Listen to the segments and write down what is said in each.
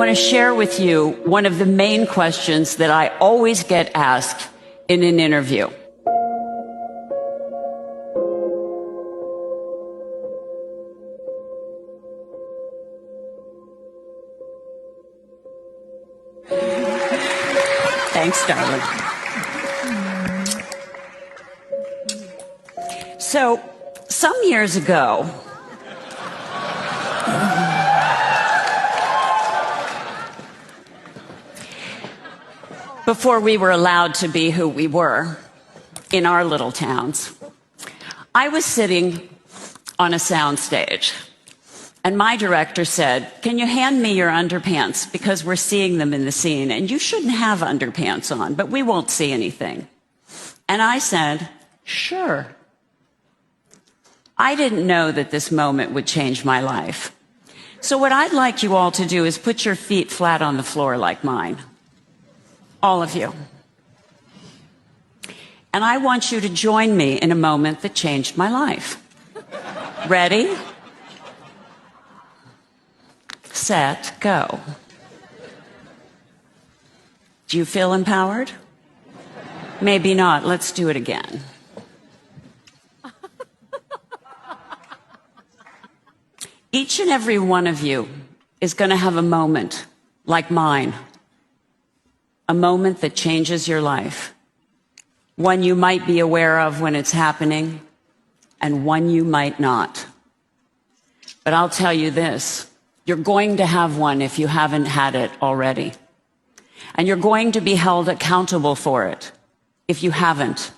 I want to share with you one of the main questions that I always get asked in an interview. Thanks, darling. So, some years ago, before we were allowed to be who we were in our little towns, I was sitting on a soundstage, and my director said, "Can you hand me your underpants, because we're seeing them in the scene, and you shouldn't have underpants on, but we won't see anything." And I said, "Sure." I didn't know that this moment would change my life. So what I'd like you all to do is put your feet flat on the floor like mine. All of you. And I want you to join me in a moment that changed my life. Ready? Set, go. Do you feel empowered? Maybe not. Let's do it again. Each and every one of you is going to have a moment like mine. A moment that changes your life. One you might be aware of when it's happening, and one you might not. But I'll tell you this, you're going to have one if you haven't had it already. And you're going to be held accountable for it if you haven't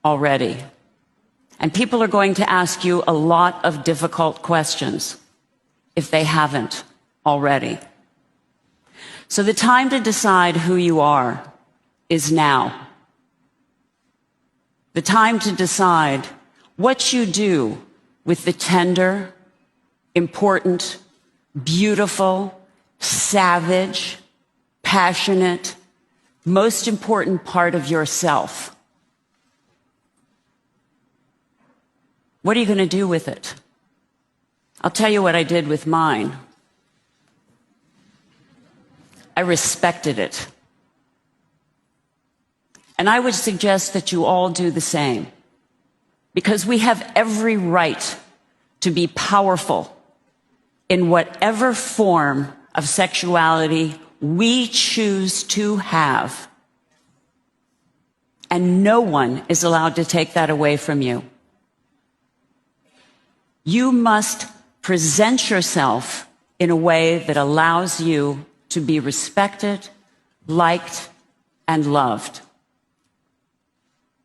already. And people are going to ask you a lot of difficult questions if they haven't already. So the time to decide who you are is now. The time to decide what you do with the tender, important, beautiful, savage, passionate, most important part of yourself. What are you going to do with it? I'll tell you what I did with mine. I respected it. And I would suggest that you all do the same, because we have every right to be powerful in whatever form of sexuality we choose to have. And no one is allowed to take that away from you. You must present yourself in a way that allows you to be respected, liked, and loved.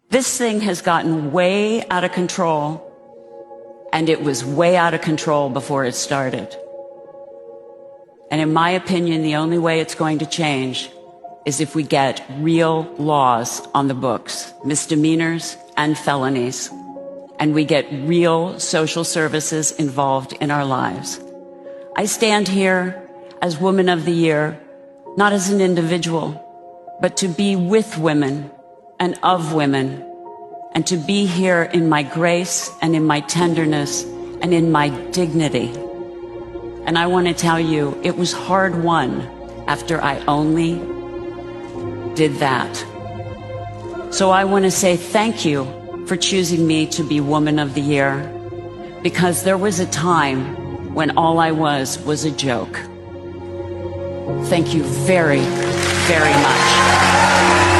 This thing has gotten way out of control, and it was way out of control before it started. And in my opinion, the only way it's going to change is if we get real laws on the books, misdemeanors and felonies, and we get real social services involved in our lives. I stand here as Woman of the Year, not as an individual, but to be with women and of women, and to be here in my grace and in my tenderness and in my dignity. And I want to tell you, it was hard won after I only did that. So I want to say thank you for choosing me to be Woman of the Year, because there was a time when all I was a joke. Thank you very, very much.